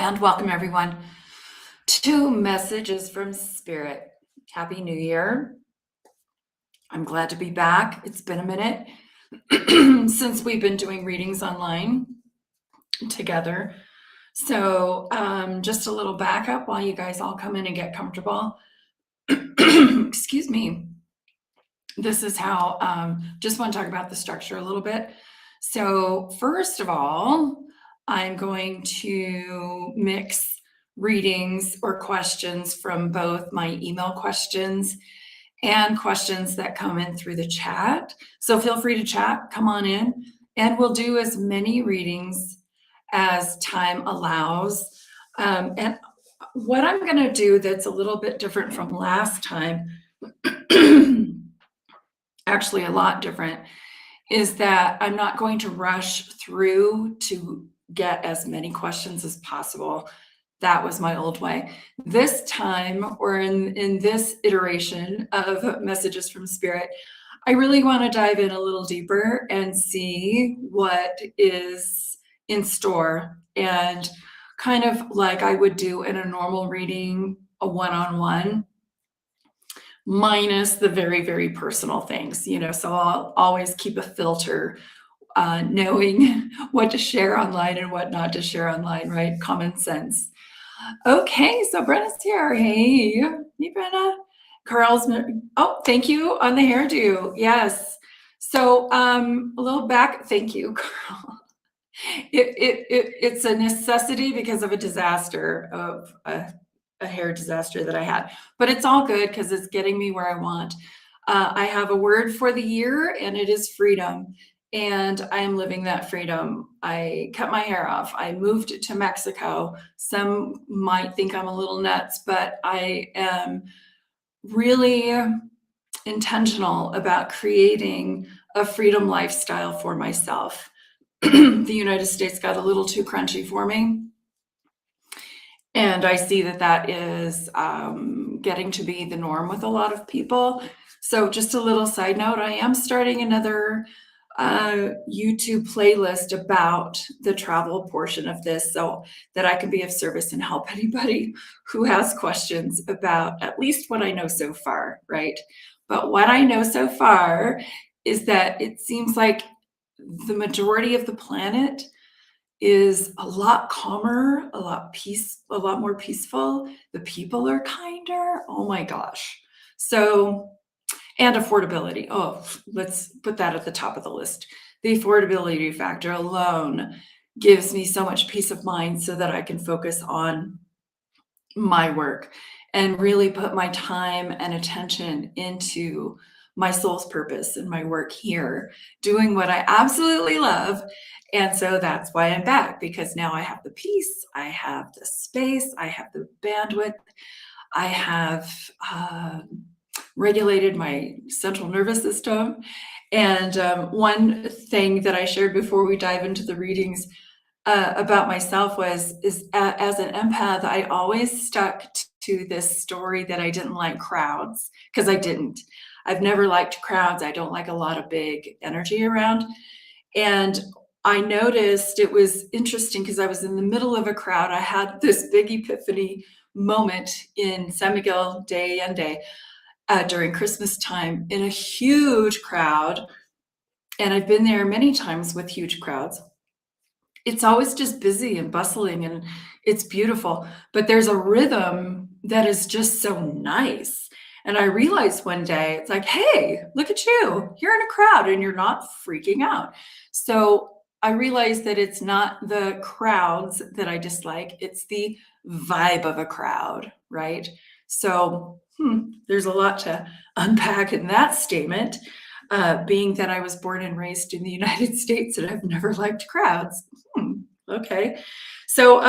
And welcome everyone to Messages from Spirit. Happy New Year. I'm glad to be back. It's been a minute since we've been doing readings online together. So just a little backup while you guys all come in and get comfortable. Excuse me. This is how, just want to talk about the structure a little bit. So first of all, I'm going to mix readings or questions from both my email questions and questions that come in through the chat. So feel free to chat, come on in, and we'll do as many readings as time allows. And what I'm going to do that's a little bit different from last time, actually a lot different, is that I'm not going to rush through to get as many questions as possible. That was my old way. This time, or in this iteration of Messages from Spirit, I really want to dive in a little deeper and see what is in store, and kind of like I would do in a normal reading, a one-on-one, minus the very, very personal things, so I'll always keep a filter, knowing what to share online and what not to share online, right? Common sense. Okay, so Brenna's here. Hey, Brenna. Carl's, oh, thank you on the hairdo. Yes. So a little back, thank you, Carl. It's a necessity because of a disaster, of a hair disaster that I had, but it's all good because it's getting me where I want. I have a word for the year, and it is freedom. And I am living that freedom. I cut my hair off. I moved to Mexico. Some might think I'm a little nuts, but I am really intentional about creating a freedom lifestyle for myself. The United States got a little too crunchy for me. And I see that that is getting to be the norm with a lot of people. So just a little side note, I am starting another YouTube playlist about the travel portion of this, so that I can be of service and help anybody who has questions about at least what I know so far, right? But what I know so far is that it seems like the majority of the planet is a lot calmer, a lot more peaceful. The people are kinder. Oh my gosh. So, and affordability. Oh, let's put that at the top of the list. The affordability factor alone gives me so much peace of mind so that I can focus on my work and really put my time and attention into my soul's purpose and my work here, doing what I absolutely love. And so that's why I'm back, because now I have the peace, I have the space, I have the bandwidth, I have regulated my central nervous system. And one thing that I shared before we dive into the readings about myself is as an empath, I always stuck to this story that I didn't like crowds, because I didn't. I've never liked crowds. I don't like a lot of big energy around. And I noticed it was interesting because I was in the middle of a crowd. I had this big epiphany moment in San Miguel de Allende during Christmas time in a huge crowd. And I've been there many times with huge crowds. It's always just busy and bustling, and it's beautiful, but there's a rhythm that is just so nice. And I realized one day, it's like, hey, look at you, you're in a crowd and you're not freaking out. So I realized that it's not the crowds that I dislike, it's the vibe of a crowd, right? So there's a lot to unpack in that statement. Being that I was born and raised in the United States and I've never liked crowds. Okay. So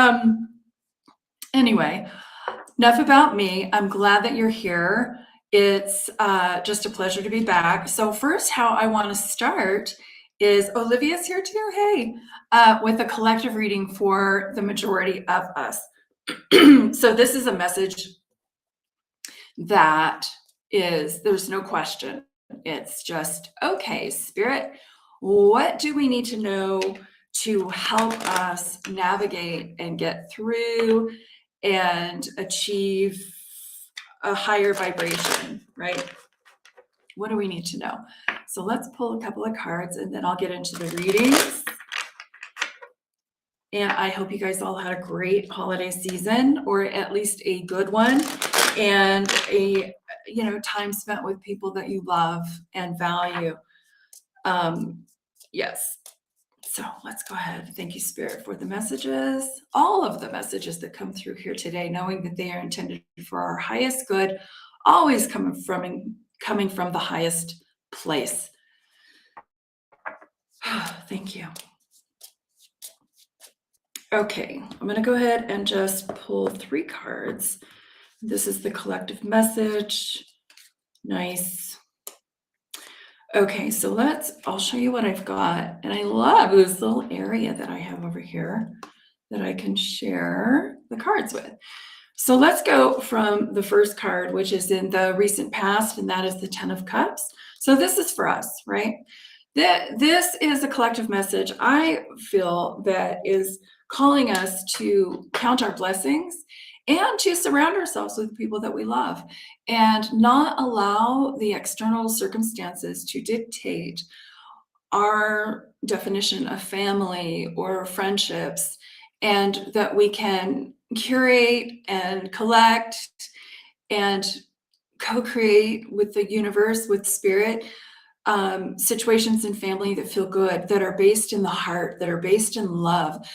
anyway, enough about me. I'm glad that you're here. It's just a pleasure to be back. So first, how I want to start is Olivia's here too. Hey, with a collective reading for the majority of us. So this is a message that is, there's no question. It's just, okay, Spirit, what do we need to know to help us navigate and get through and achieve a higher vibration, right? What do we need to know? So let's pull a couple of cards and then I'll get into the readings. And I hope you guys all had a great holiday season, or at least a good one, and a time spent with people that you love and value. Yes. So let's go ahead. Thank you, Spirit, for the messages, all of the messages that come through here today, knowing that they are intended for our highest good, always coming from the highest place. Thank you. Okay, I'm going to go ahead and just pull 3 cards. This is the collective message. Nice. Okay, so I'll show you what I've got. And I love this little area that I have over here that I can share the cards with. So let's go from the first card, which is in the recent past, and that is the 10 of Cups. So this is for us, right? This is a collective message I feel that is calling us to count our blessings and to surround ourselves with people that we love and not allow the external circumstances to dictate our definition of family or friendships, and that we can curate and collect and co-create with the universe, with spirit, situations in family that feel good, that are based in the heart, that are based in love,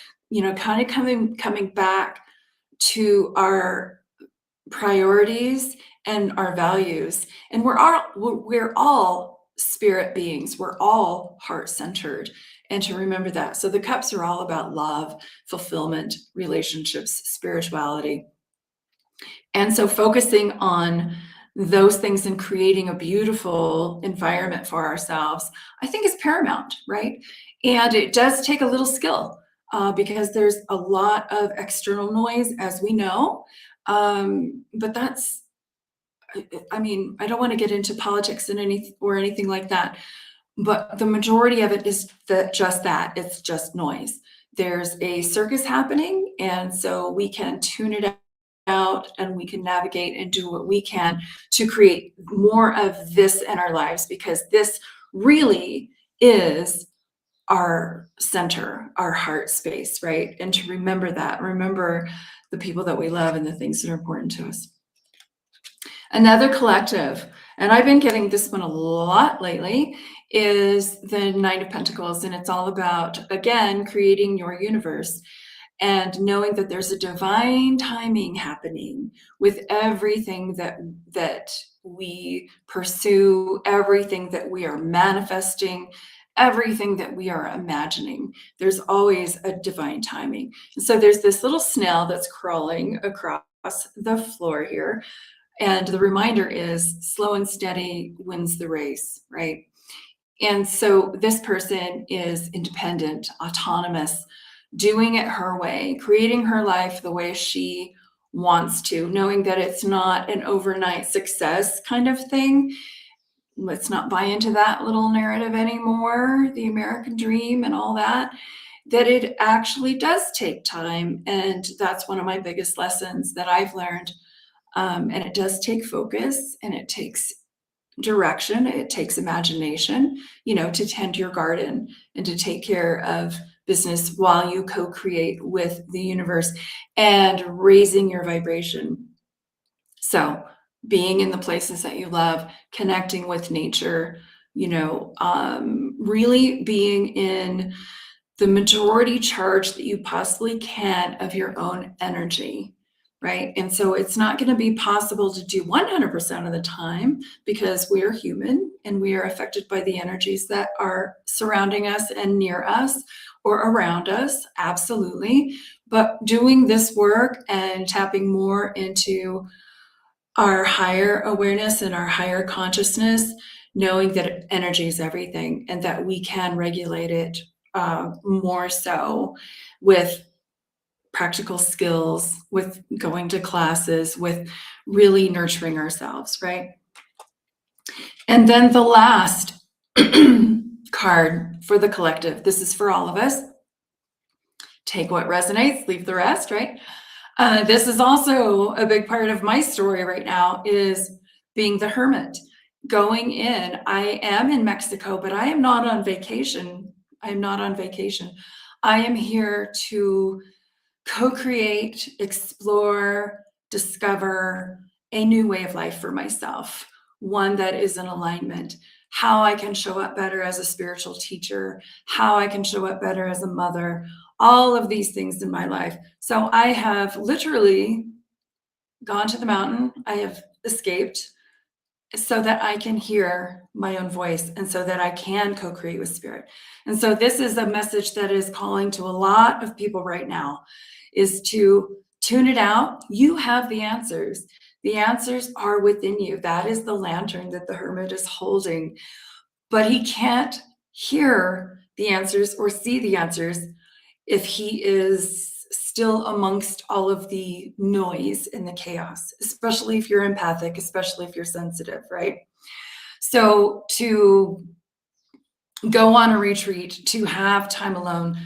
kind of coming back to our priorities and our values. And we're all spirit beings. We're all heart-centered. And to remember that. So the cups are all about love, fulfillment, relationships, spirituality. And so focusing on those things and creating a beautiful environment for ourselves, I think, is paramount, right? And it does take a little skill because there's a lot of external noise, as we know. But that's, I don't want to get into politics and anything like that. But the majority of it is just that. It's just noise. There's a circus happening, and so we can tune it out and we can navigate and do what we can to create more of this in our lives, because this really is our center, our heart space, right? And to remember the people that we love and the things that are important to us. Another collective, and I've been getting this one a lot lately, is the 9 of Pentacles. And it's all about, again, creating your universe and knowing that there's a divine timing happening with everything that we pursue, everything that we are manifesting, everything that we are imagining. There's always a divine timing. And so there's this little snail that's crawling across the floor here. And the reminder is slow and steady wins the race, right? And so this person is independent, autonomous, doing it her way, creating her life the way she wants to, knowing that it's not an overnight success kind of thing. Let's not buy into that little narrative anymore, the American dream and all that it actually does take time. And that's one of my biggest lessons that I've learned. And it does take focus, and it takes direction. It takes imagination, to tend your garden and to take care of business while you co-create with the universe and raising your vibration. So being in the places that you love, connecting with nature, really being in the majority charge that you possibly can of your own energy, right? And so it's not going to be possible to do 100% of the time, because we are human and we are affected by the energies that are surrounding us and near us or around us. Absolutely. But doing this work and tapping more into our higher awareness and our higher consciousness, knowing that energy is everything and that we can regulate it more so with practical skills, with going to classes, with really nurturing ourselves, right? And then the last card for the collective, this is for all of us. take what resonates, leave the rest, right? This is also a big part of my story right now, is being the hermit. Going in, I am in Mexico, but I am not on vacation. I am not on vacation. I am here to co-create, explore, discover a new way of life for myself, one that is in alignment. How I can show up better as a spiritual teacher, how I can show up better as a mother, all of these things in my life. So I have literally gone to the mountain. I have escaped so that I can hear my own voice and so that I can co-create with spirit. And so this is a message that is calling to a lot of people right now, is to tune it out. You have the answers. The answers are within you. That is the lantern that the hermit is holding. But he can't hear the answers or see the answers if he is still amongst all of the noise and the chaos, especially if you're empathic, especially if you're sensitive, right? So to go on a retreat, to have time alone,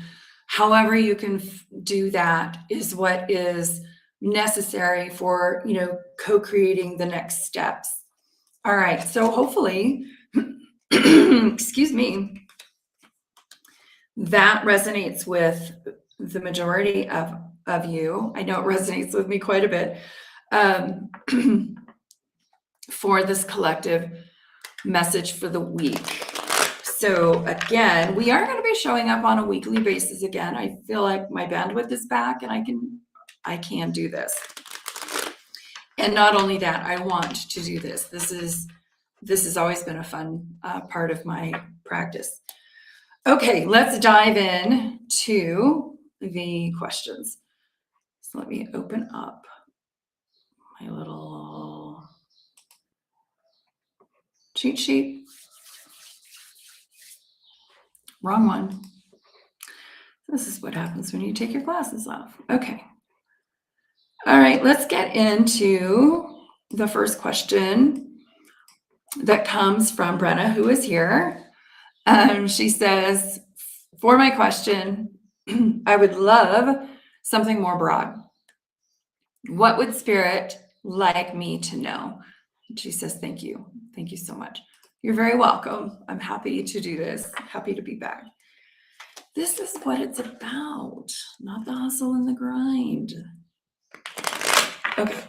however you can do that is what is necessary for, co-creating the next steps. All right, so hopefully, excuse me, that resonates with the majority of you. I know it resonates with me quite a bit, for this collective message for the week. So again, we are going to be showing up on a weekly basis again. I feel like my bandwidth is back and I can do this. And not only that, I want to do this. This has always been a fun part of my practice. Okay, let's dive in to the questions. So let me open up my little cheat sheet. Wrong one. This is what happens when you take your glasses off. Okay. All right, let's get into the first question that comes from Brenna, who is here. She says, for my question, I would love something more broad. What would spirit like me to know? And she says, thank you. Thank you so much. You're very welcome. I'm happy to do this. Happy to be back. This is what it's about, not the hustle and the grind. Okay.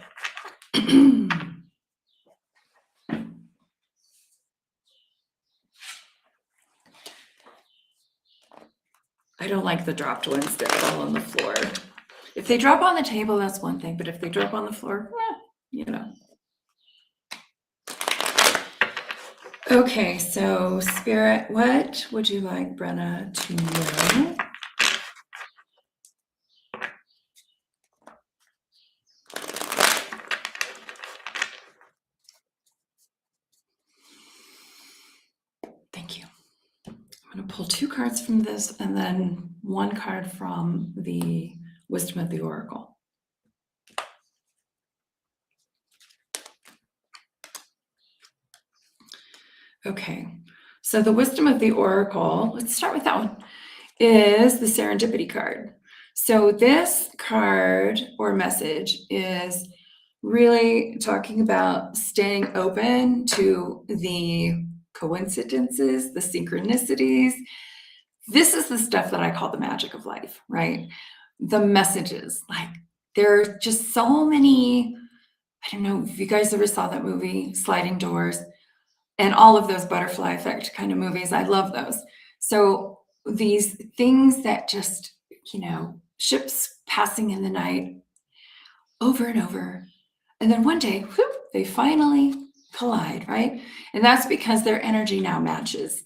I don't like the dropped ones that fall on the floor. If they drop on the table, that's one thing, but if they drop on the floor, Okay, so spirit, what would you like Brenna to know? Thank you. I'm going to pull 2 cards from this and then 1 card from the Wisdom of the Oracle. Okay, so the Wisdom of the Oracle, let's start with that one, is the Serendipity card. So this card or message is really talking about staying open to the coincidences, the synchronicities. This is the stuff that I call the magic of life, right? The messages, like there are just so many, I don't know if you guys ever saw that movie, Sliding Doors, and all of those butterfly effect kind of movies. I love those. So these things that just, ships passing in the night over and over. And then one day, whoop, they finally collide, right? And that's because their energy now matches.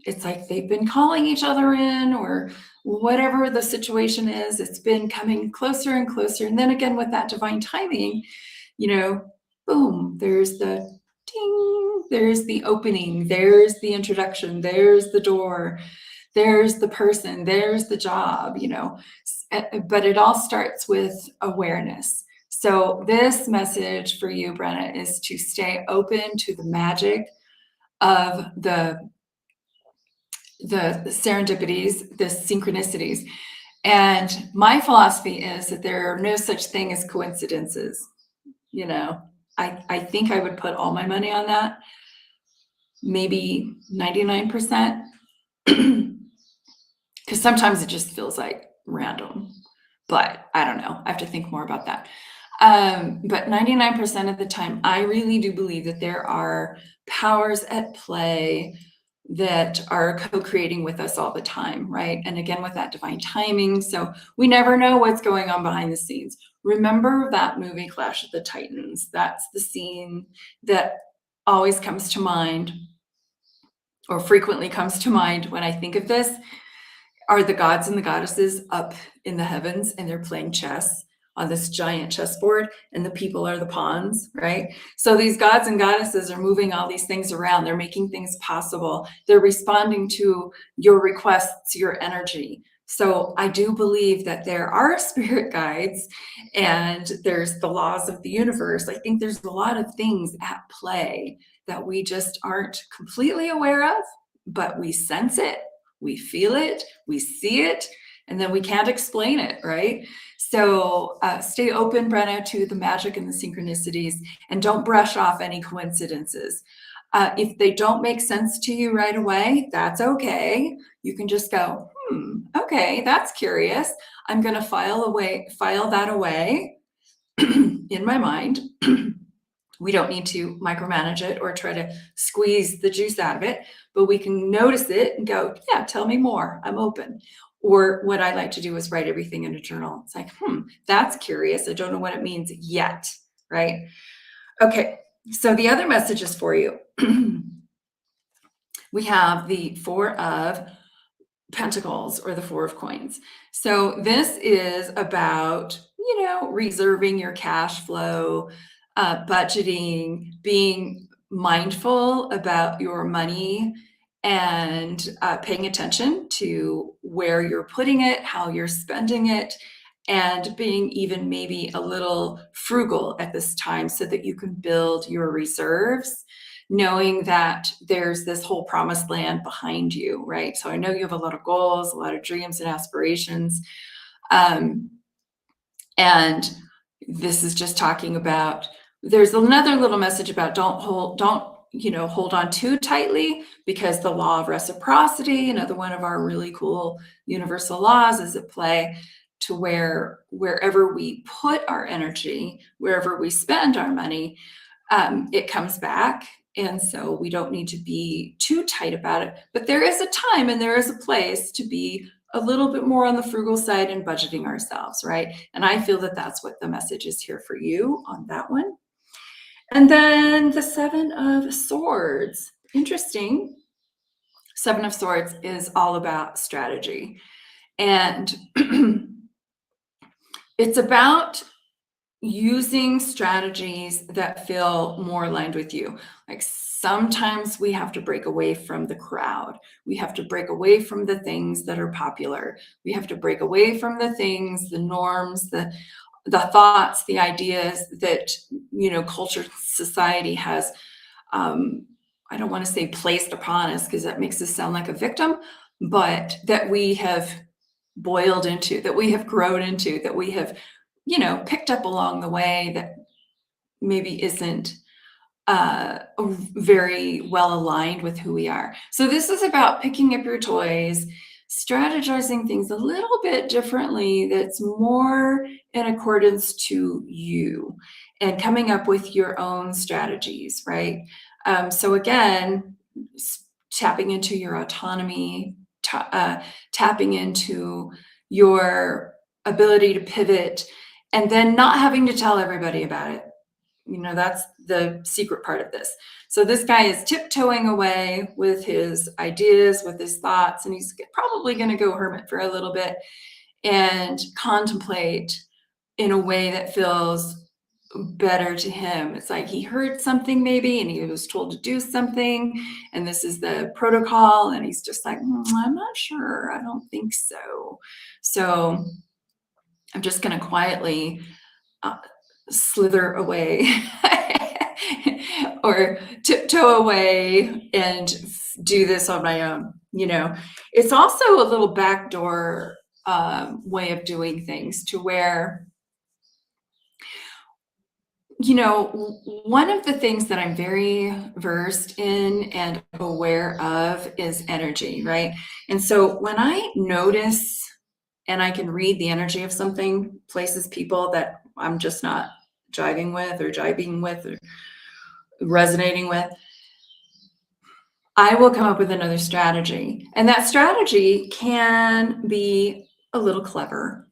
It's like they've been calling each other in, or whatever the situation is, it's been coming closer and closer. And then again, with that divine timing, boom, there's the ding, there's the opening, there's the introduction, there's the door, there's the person, there's the job, but it all starts with awareness. So this message for you, Brenna, is to stay open to the magic of the serendipities, the synchronicities. And my philosophy is that there are no such thing as coincidences. You know, I think I would put all my money on that, maybe 99%, because sometimes it just feels like random. But I don't know. I have to think more about that. But 99% of the time, I really do believe that there are powers at play that are co-creating with us all the time, right? And again, with that divine timing. So we never know what's going on behind the scenes. Remember that movie Clash of the Titans? That's the scene that always comes to mind, or frequently comes to mind when I think of this. Are the gods and the goddesses up in the heavens, and they're playing chess on this giant chessboard, and the people are the pawns, right? So these gods and goddesses are moving all these things around. They're making things possible. They're responding to your requests, your energy. So I do believe that there are spirit guides, and there's the laws of the universe. I think there's a lot of things at play that we just aren't completely aware of, but we sense it, we feel it, we see it, and then we can't explain it, right? So stay open, Brenna, to the magic and the synchronicities, and don't brush off any coincidences. If they don't make sense to you right away, that's okay. You can just go, okay, that's curious. I'm going to file that away in my mind. We don't need to micromanage it or try to squeeze the juice out of it, but we can notice it and go, yeah, tell me more. I'm open. Or what I like to do is write everything in a journal. It's like, that's curious. I don't know what it means yet, right? Okay, so the other messages for you. We have the Four of Pentacles, or the Four of Coins. So this is about, reserving your cash flow, budgeting, being mindful about your money, and paying attention to where you're putting it, how you're spending it, and being even maybe a little frugal at this time so that you can build your reserves, knowing that there's this whole promised land behind you, right? So I know you have a lot of goals, a lot of dreams and aspirations. And this is just talking about, there's another little message about don't hold on too tightly, because the law of reciprocity, another one of our really cool universal laws, is at play, to where wherever we put our energy, wherever we spend our money, it comes back. And so we don't need to be too tight about it. But there is a time and there is a place to be a little bit more on the frugal side and budgeting ourselves, right? And I feel that that's what the message is here for you on that one. And then the Seven of Swords. Interesting. Seven of Swords is all about strategy. And it's about using strategies that feel more aligned with you. Like sometimes we have to break away from the crowd. We have to break away from the things that are popular. We have to break away from the things, the norms, the thoughts, the ideas that, culture, society has, I don't want to say placed upon us, because that makes us sound like a victim, but that we have boiled into, that we have grown into, that we have, picked up along the way, that maybe isn't very well aligned with who we are. So this is about picking up your toys, strategizing things a little bit differently, that's more in accordance to you, and coming up with your own strategies, right? So again, tapping into your autonomy, tapping into your ability to pivot, and then not having to tell everybody about it. That's the secret part of this. So this guy is tiptoeing away with his ideas, with his thoughts, and he's probably going to go hermit for a little bit and contemplate in a way that feels better to him. It's like he heard something maybe, and he was told to do something, and this is the protocol, and he's just like, I'm not sure. I don't think so. So I'm just going to quietly slither away or tiptoe away and do this on my own. It's also a little backdoor way of doing things, to where, you know, one of the things that I'm very versed in and aware of is energy, right? And so when I notice and I can read the energy of something, places, people that I'm just not jiving with or resonating with, I will come up with another strategy. And that strategy can be a little clever,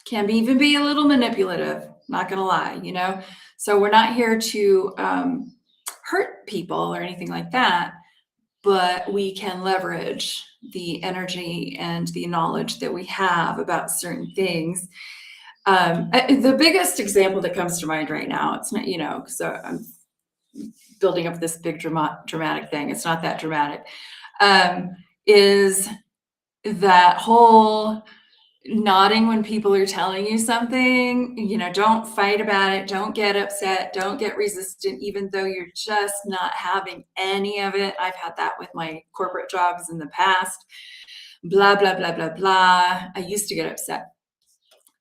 can be even be a little manipulative, not gonna lie, you know? So we're not here to hurt people or anything like that, but we can leverage the energy and the knowledge that we have about certain things. The biggest example that comes to mind right now, it's not, you know, so I'm building up this big dramatic thing. It's not that dramatic. Is that whole nodding when people are telling you something, you know, don't fight about it, don't get upset, don't get resistant, even though you're just not having any of it. I've had that with my corporate jobs in the past. Blah, blah, blah, blah, blah. I used to get upset.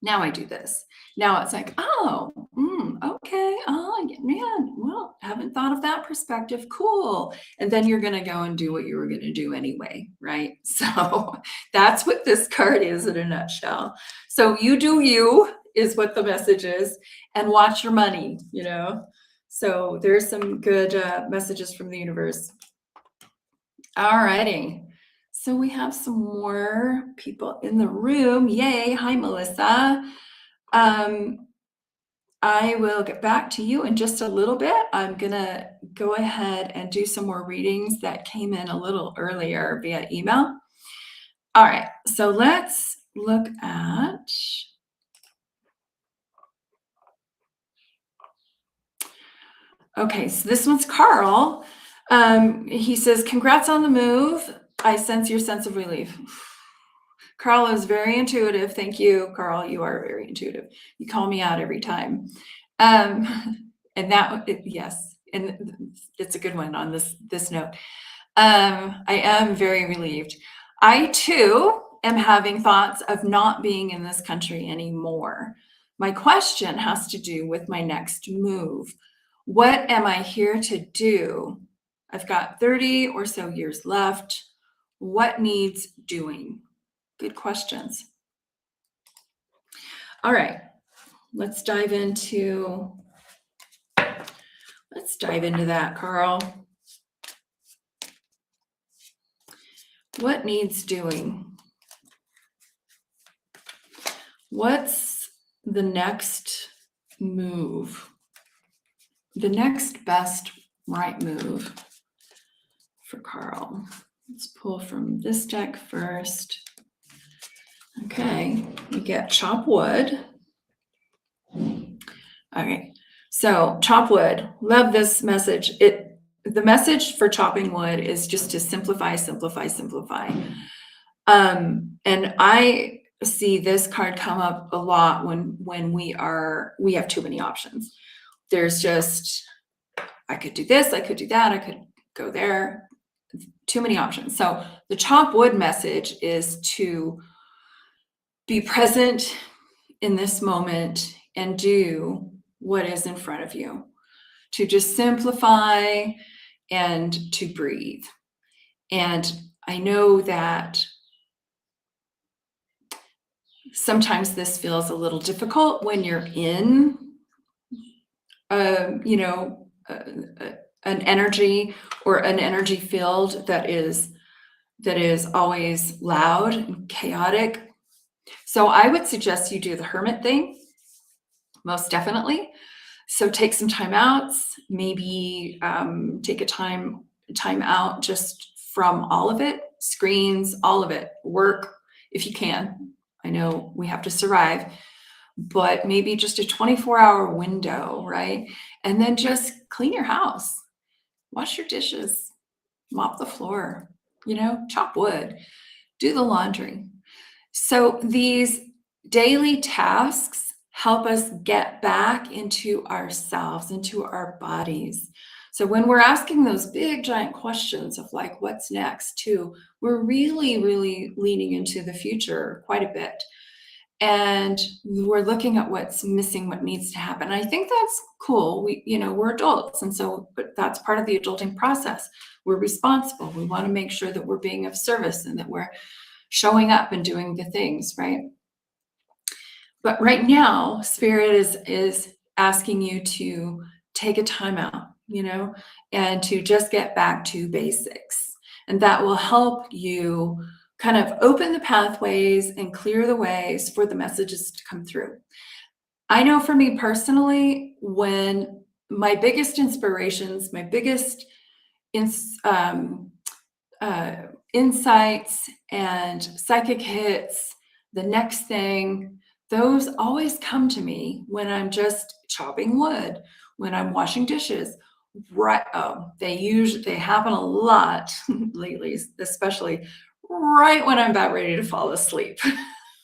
Now I do this. Now it's like, oh, okay. Oh, man, well, haven't thought of that perspective. Cool. And then you're going to go and do what you were going to do anyway, right? So that's what this card is in a nutshell. So you do you is what the message is, and watch your money, you know? So there's some good messages from the universe. All righty. So we have some more people in the room. Yay. Hi, Melissa. I will get back to you in just a little bit. I'm going to go ahead and do some more readings that came in a little earlier via email. All right. So let's look at. Okay. So this one's Carl. He says, congrats on the move. I sense your sense of relief. Carl is very intuitive. Thank you, Carl. You are very intuitive. You call me out every time. And that, yes, and it's a good one on this note. I am very relieved. I too am having thoughts of not being in this country anymore. My question has to do with my next move. What am I here to do? I've got 30 or so years left. What needs doing? Good questions. All right, let's dive into that, Carl. What needs doing? What's the next move? The next best right move for Carl. Let's pull from this deck first. Okay, we get chop wood. Okay, so chop wood. Love this message. The message for chopping wood is just to simplify, simplify, simplify. And I see this card come up a lot when we have too many options. There's just, I could do this, I could do that, I could go there. Too many options. So the chop wood message is to be present in this moment and do what is in front of you, to just simplify and to breathe. And I know that sometimes this feels a little difficult when you're in, an energy or an energy field that is always loud and chaotic. So I would suggest you do the hermit thing, most definitely. So take some time outs, maybe take a time out just from all of it, screens, all of it, work, if you can. I know we have to survive, but maybe just a 24-hour window, right? And then just clean your house, wash your dishes, mop the floor, chop wood, do the laundry. So these daily tasks help us get back into ourselves, into our bodies, So when we're asking those big giant questions of like, what's next too, we're really, really leaning into the future quite a bit. And we're looking at what's missing, what needs to happen. I think that's cool. We're adults. And so, but that's part of the adulting process. We're responsible. We want to make sure that we're being of service and that we're showing up and doing the things, right? But right now, Spirit is asking you to take a time out, and to just get back to basics. And that will help you kind of open the pathways and clear the ways for the messages to come through. I know for me personally, when my biggest inspirations, my biggest ins- um, insights and psychic hits, the next thing, those always come to me when I'm just chopping wood, when I'm washing dishes. Right. Oh, they happen a lot lately, especially right when I'm about ready to fall asleep,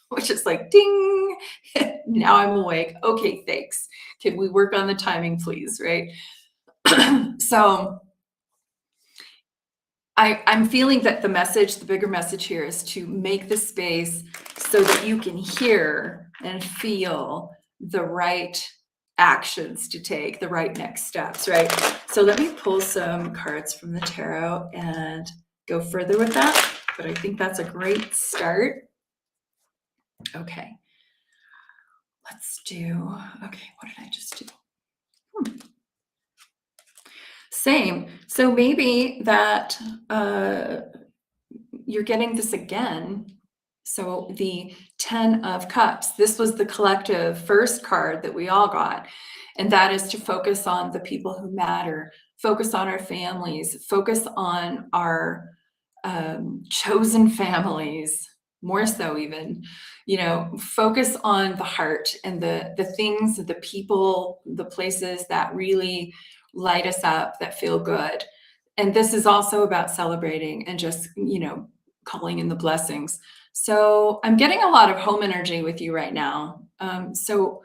which is like ding. Now I'm awake. Okay, thanks. Can we work on the timing, please? Right. So I'm feeling that the bigger message here is to make the space so that you can hear and feel the right actions to take, the right next steps, right? So let me pull some cards from the tarot and go further with that. But I think that's a great start. Okay. Okay, what did I just do? Same. So maybe that you're getting this again. So the 10 of Cups, this was the collective first card that we all got. And that is to focus on the people who matter, focus on our families, focus on our chosen families, more so even, focus on the heart and the things, the people, the places that really light us up, that feel good. And this is also about celebrating and just, calling in the blessings. So I'm getting a lot of home energy with you right now. So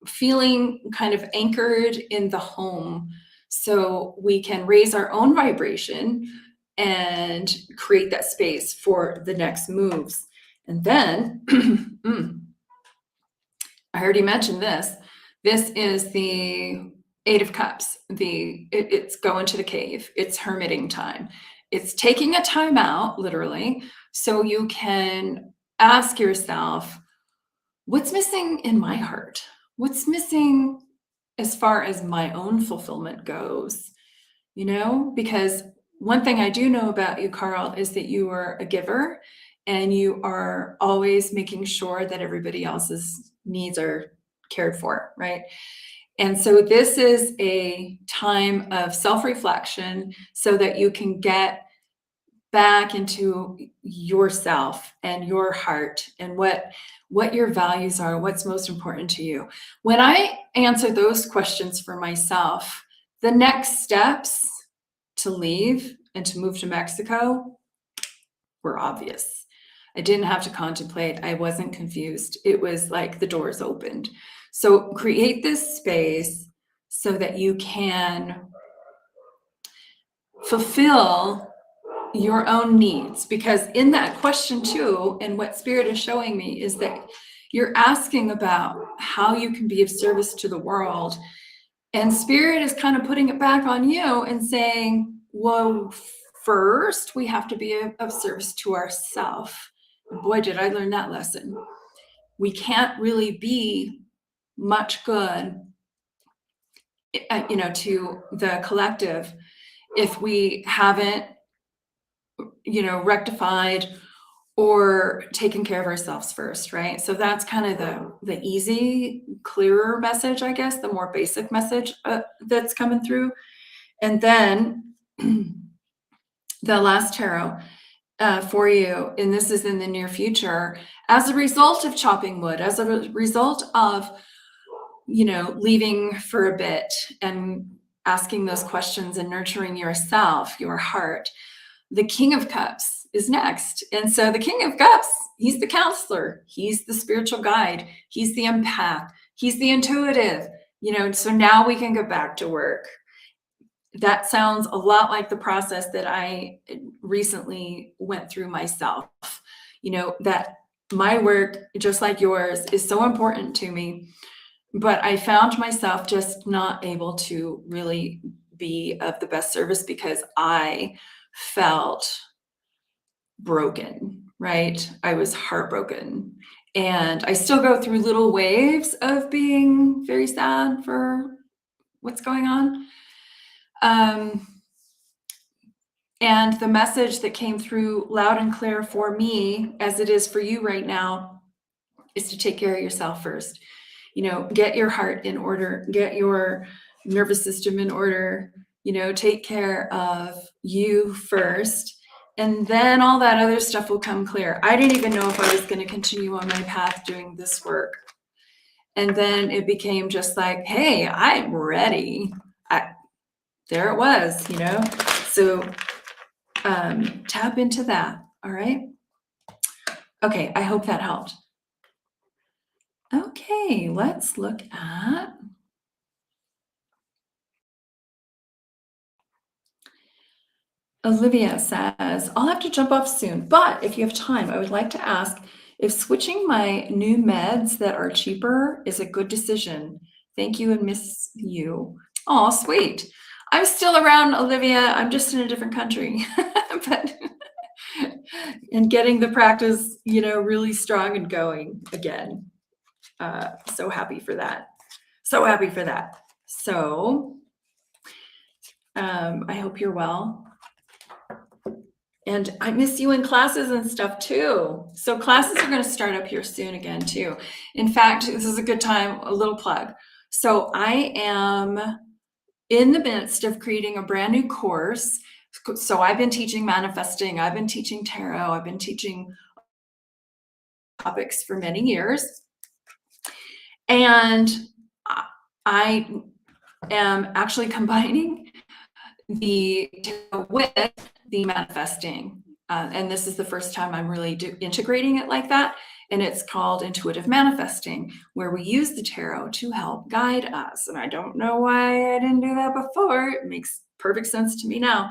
feeling kind of anchored in the home so we can raise our own vibration and create that space for the next moves. And then, I already mentioned this. This is the 8 of Cups. It's going to the cave. It's hermiting time. It's taking a time out, literally, so you can ask yourself, what's missing in my heart? What's missing as far as my own fulfillment goes? Because one thing I do know about you, Carl, is that you are a giver and you are always making sure that everybody else's needs are cared for, right? And so this is a time of self-reflection so that you can get back into yourself and your heart and what your values are, what's most important to you. When I answer those questions for myself, the next steps to leave and to move to Mexico were obvious. I didn't have to contemplate. I wasn't confused. It was like the doors opened. So create this space so that you can fulfill your own needs, because in that question too, and what Spirit is showing me is that you're asking about how you can be of service to the world, and Spirit is kind of putting it back on you and saying, well, first we have to be of service to ourselves. Boy, did I learn that lesson. We can't really be much good to the collective if we haven't rectified or taken care of ourselves first, right? So that's kind of the easy, clearer message, I guess, the more basic message that's coming through. And then the last tarot for you, and this is in the near future, as a result of chopping wood, as a result of, leaving for a bit and asking those questions and nurturing yourself, your heart, the King of Cups is next. And so the King of Cups, he's the counselor, he's the spiritual guide, he's the empath, he's the intuitive, so now we can go back to work. that sounds a lot like the process that I recently went through myself. That my work, just like yours, is so important to me, but I found myself just not able to really be of the best service because I felt broken, right? I was heartbroken. And I still go through little waves of being very sad for what's going on. Um, and the message that came through loud and clear for me, as it is for you right now, is to take care of yourself first. Get your heart in order, get your nervous system in order, take care of you first. And then all that other stuff will come clear. I didn't even know if I was going to continue on my path doing this work. And then it became just like, hey, I'm ready. There it was, So tap into that. All right. Okay. I hope that helped. Okay. Let's look at. Olivia says, I'll have to jump off soon, but if you have time, I would like to ask if switching my new meds that are cheaper is a good decision. Thank you and miss you. Oh, sweet. I'm still around, Olivia. I'm just in a different country. but and getting the practice, really strong and going again. So happy for that. So happy for that. So I hope you're well. And I miss you in classes and stuff too. So classes are going to start up here soon again too. In fact, this is a good time, a little plug. So I am in the midst of creating a brand new course. So I've been teaching manifesting, I've been teaching tarot, I've been teaching topics for many years. And I am actually combining the tarot with the manifesting. And this is the first time I'm really integrating it like that. And it's called intuitive manifesting, where we use the tarot to help guide us. And I don't know why I didn't do that before. It makes perfect sense to me now.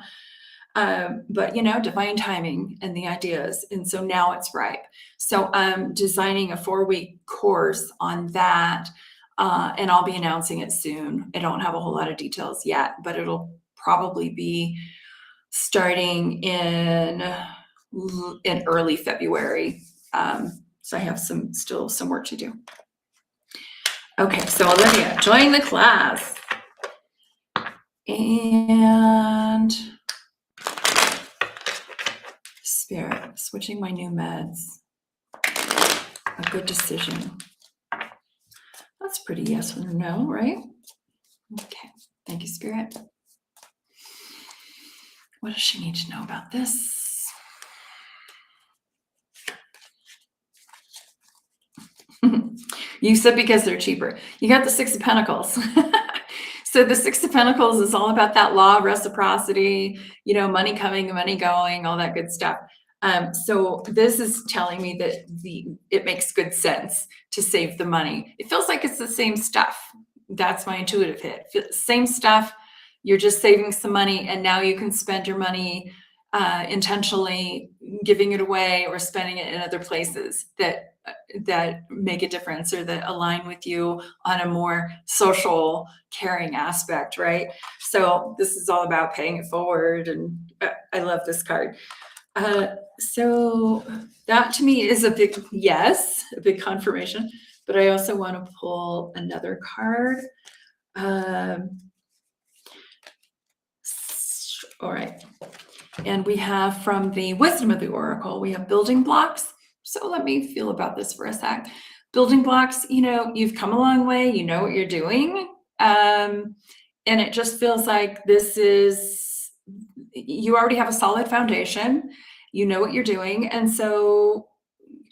But divine timing and the ideas. And so now it's ripe. So I'm designing a 4-week course on that. And I'll be announcing it soon. I don't have a whole lot of details yet, but it'll probably be starting in early February. So I have still some work to do. Okay, so Olivia, join the class. And Spirit, switching my new meds. A good decision. That's pretty yes or no, right? Okay, thank you, Spirit. What does she need to know about this? You said because they're cheaper. You got the 6 of Pentacles. So the 6 of Pentacles is all about that law of reciprocity, money coming, money going, all that good stuff. So this is telling me that it makes good sense to save the money. It feels like it's the same stuff. That's my intuitive hit. Same stuff. You're just saving some money, and now you can spend your money intentionally, giving it away or spending it in other places that make a difference or that align with you on a more social, caring aspect, right? So this is all about paying it forward, and I love this card. So that to me is a big yes, a big confirmation, but I also want to pull another card. All right. And we have from the Wisdom of the Oracle, we have building blocks. So let me feel about this for a sec. Building blocks, you've come a long way, you know what you're doing. And it just feels like you already have a solid foundation, you know what you're doing. And so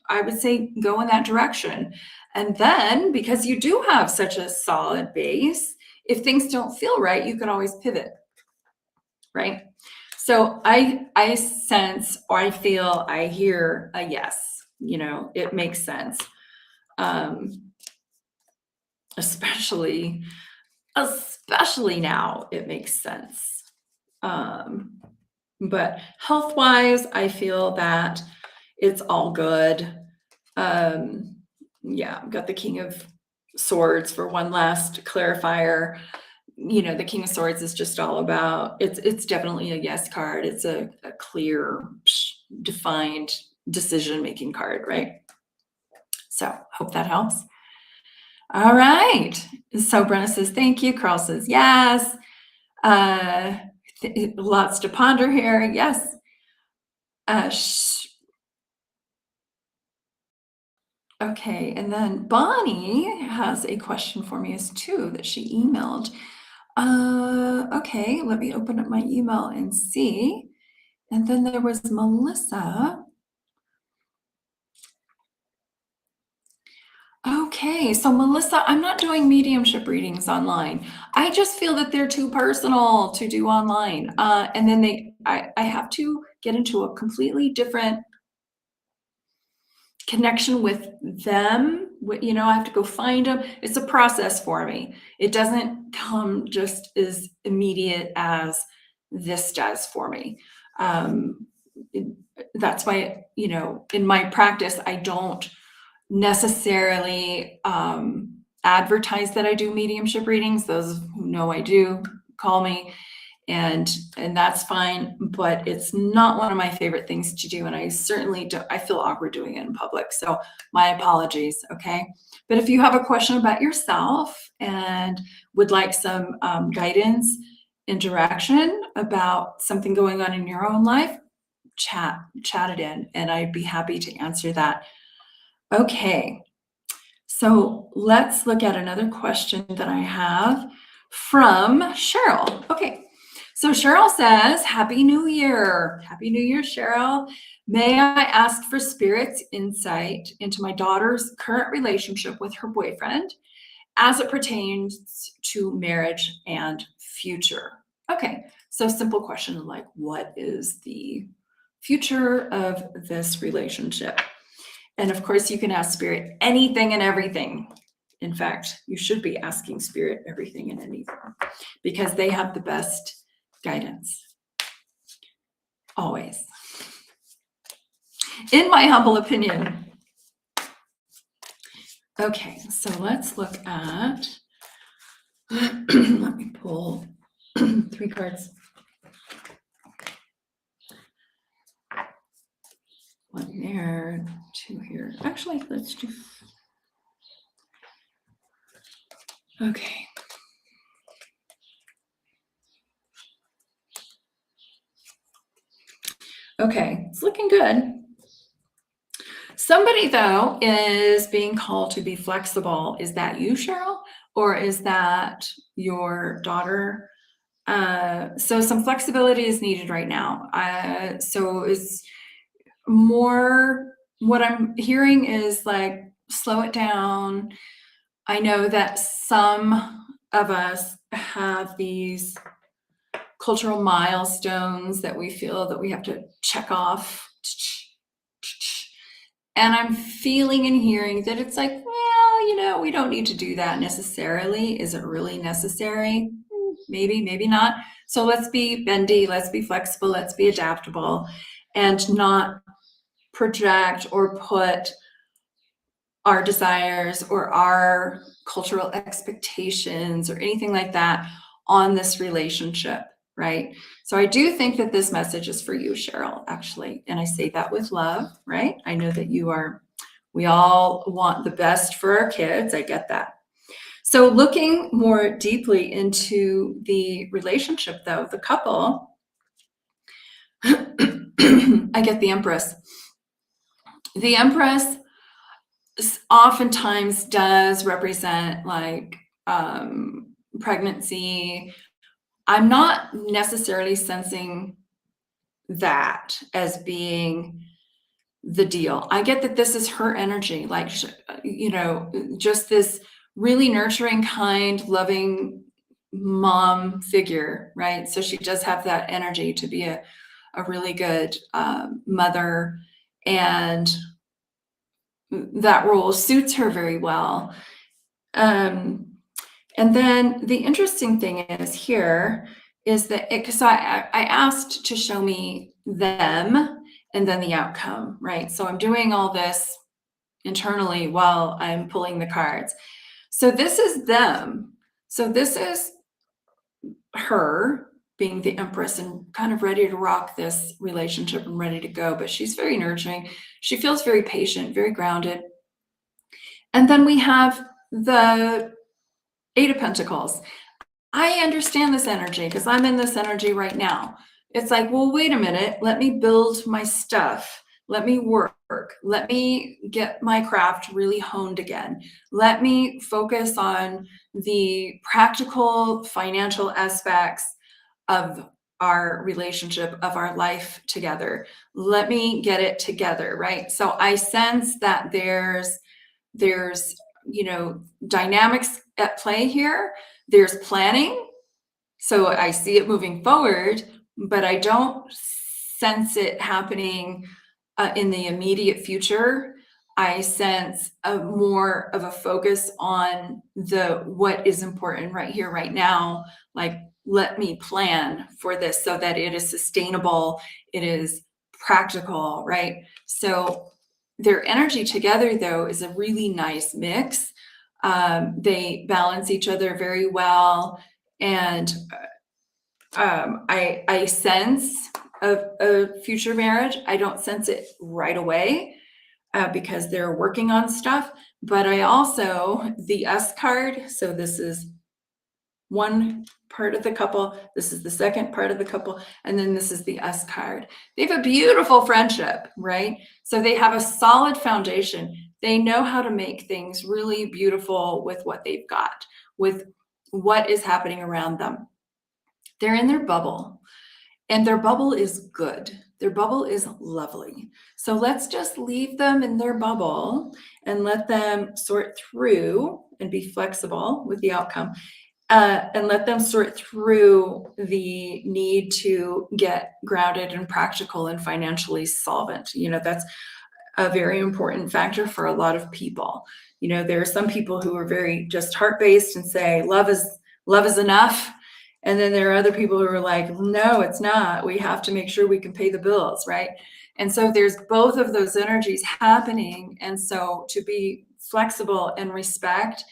I would say go in that direction. And then because you do have such a solid base, if things don't feel right, you can always pivot, right? So I sense, or I feel, I hear a yes, it makes sense. Especially now it makes sense. But health-wise, I feel that it's all good. Yeah, I've got the King of Swords for one last clarifier. The King of Swords is just all about, it's definitely a yes card. It's a clear, defined decision-making card, right? So hope that helps. All right. So Brenna says, thank you. Carl says, yes. Lots to ponder here. Yes. Okay. And then Bonnie has a question for me as too that she emailed. Okay. Let me open up my email and see. And then there was Melissa. Okay, so Melissa, I'm not doing mediumship readings online. I just feel that they're too personal to do online. And then I have to get into a completely different connection with them. I have to go find them. It's a process for me. It doesn't come just as immediate as this does for me. That's why, in my practice, I don't necessarily advertise that I do mediumship readings. Those who know I do call me, and that's fine, but it's not one of my favorite things to do, and I certainly don't. I feel awkward doing it in public, so my apologies. Okay, but if you have a question about yourself and would like some guidance and direction about something going on in your own life, chat it in, and I'd be happy to answer that. Okay, so let's look at another question that I have from Cheryl. Okay, so Cheryl says, Happy New Year. Happy New Year, Cheryl. May I ask for Spirit's insight into my daughter's current relationship with her boyfriend as it pertains to marriage and future? Okay, so simple question like, what is the future of this relationship? And of course, you can ask Spirit anything and everything. In fact, you should be asking Spirit everything and anything because they have the best guidance. Always. In my humble opinion. Okay, so let's look at, let me pull 3 cards. One there, 2 here. Actually, let's do. Okay. Okay, it's looking good. Somebody, though, is being called to be flexible. Is that you, Cheryl? Or is that your daughter? So some flexibility is needed right now. So it's more, what I'm hearing is like, slow it down. I know that some of us have these cultural milestones that we feel that we have to check off. And I'm feeling and hearing that it's like, well, we don't need to do that necessarily. Is it really necessary? Maybe, maybe not. So let's be bendy, let's be flexible, let's be adaptable, and not project or put our desires or our cultural expectations or anything like that on this relationship, right? So I do think that this message is for you, Cheryl, actually. And I say that with love, right? I know that we all want the best for our kids. I get that. So looking more deeply into the relationship, though, the couple, I get the Empress. The Empress oftentimes does represent like pregnancy. I'm not necessarily sensing that as being the deal. I get that this is her energy, like, just this really nurturing, kind, loving mom figure, right? So she does have that energy to be a really good mother, and that role suits her very well. And then the interesting thing is here is that because I asked to show me them and then the outcome, right? So I'm doing all this internally while I'm pulling the cards. So this is them. So this is her being the empress and kind of ready to rock this relationship and ready to go, but she's very nurturing. She feels very patient, very grounded. And then we have the Eight of Pentacles. I understand this energy because I'm in this energy right now. It's like, well, wait a minute. Let me build my stuff. Let me work. Let me get my craft really honed again. Let me focus on the practical financial aspects of our relationship, of our life together. Let me get it together, right? So I sense that there's dynamics at play here. There's planning. So I see it moving forward, but I don't sense it happening in the immediate future. I sense more of a focus on what is important right here, right now. Like, let me plan for this so that it is sustainable, it is practical, right? So their energy together, though, is a really nice mix. They balance each other very well, and I sense a future marriage. I don't sense it right away because they're working on stuff. But I also, the S card, so this is one part of the couple, this is the second part of the couple, and then this is the S card. They have a beautiful friendship, right? So they have a solid foundation. They know how to make things really beautiful with what they've got, with what is happening around them. They're in their bubble, and their bubble is good. Their bubble is lovely. So let's just leave them in their bubble and let them sort through and be flexible with the outcome. And let them sort through the need to get grounded and practical and financially solvent. That's a very important factor for a lot of people. There are some people who are very just heart-based and say, love is enough. And then there are other people who are like, no, it's not. We have to make sure we can pay the bills, right? And so there's both of those energies happening. And so to be flexible and respect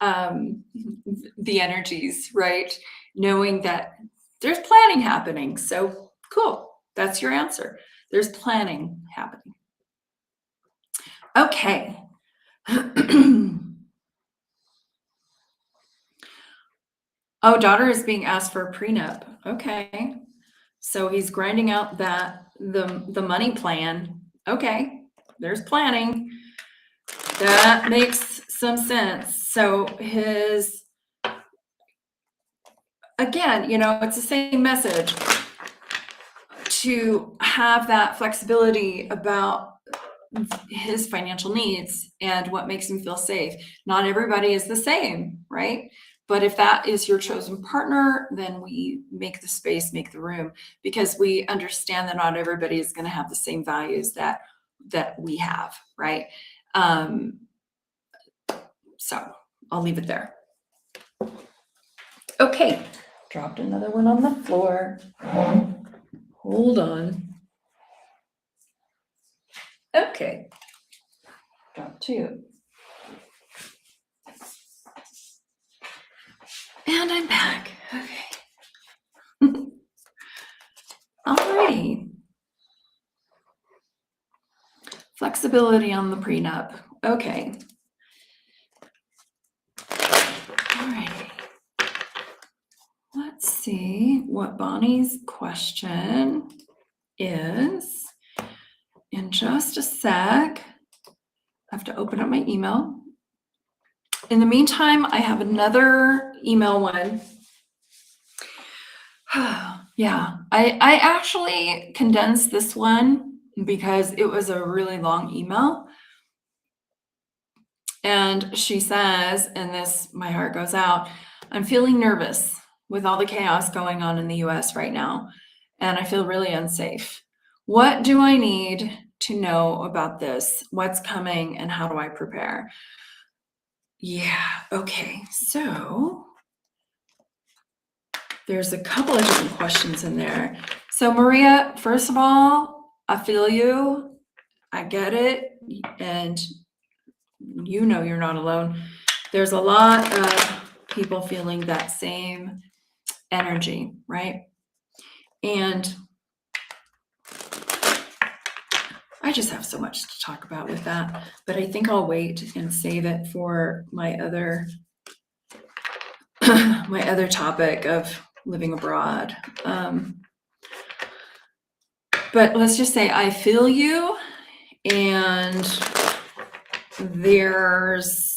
the energies, right? Knowing that there's planning happening. So cool. That's your answer. There's planning happening. Okay. Oh, daughter is being asked for a prenup. Okay. So he's grinding out the money plan. Okay. There's planning. That makes some sense. So again, it's the same message, to have that flexibility about his financial needs and what makes him feel safe. Not everybody is the same, right? But if that is your chosen partner, then we make the space, make the room, because we understand that not everybody is going to have the same values that we have, right? So I'll leave it there. Okay, dropped another one on the floor. Hold on. Okay, drop two. And I'm back. Okay. Alrighty. Flexibility on the prenup. Okay. Alrighty. Let's see what Bonnie's question is. In just a sec. I have to open up my email. In the meantime, I have another email one. Yeah, I actually condensed this one because it was a really long email. And she says, and this, my heart goes out, I'm feeling nervous with all the chaos going on in the US right now, and I feel really unsafe. What do I need to know about this? What's coming, and how do I prepare? Yeah, okay, so there's a couple of different questions in there. So Maria, first of all, I feel you. I get it. And you know you're not alone. There's a lot of people feeling that same energy, right? And I just have so much to talk about with that, but I think I'll wait and save it for my other my other topic of living abroad. But let's just say I feel you, and there is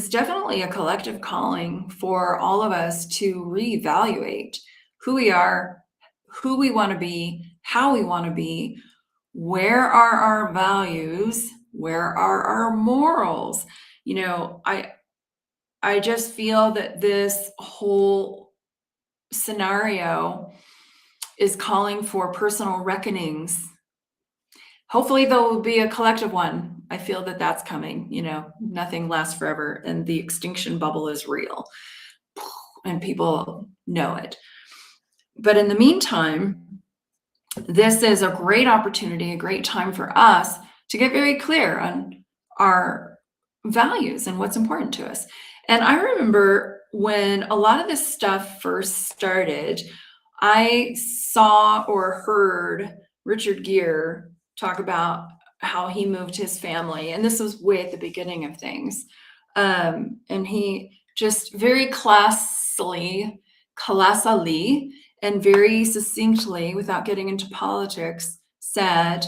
definitely a collective calling for all of us to reevaluate who we are, who we want to be, how we want to be, where are our values, where are our morals. You know, I just feel that this whole scenario is calling for personal reckonings. Hopefully there will be a collective one. I feel that that's coming. You know, nothing lasts forever, and the extinction bubble is real, and people know it. But in the meantime, this is a great opportunity, a great time for us to get very clear on our values and what's important to us. And I remember when a lot of this stuff first started, I saw or heard Richard Gere talk about how he moved his family, and this was way at the beginning of things. And he just very classily, and very succinctly, without getting into politics, said,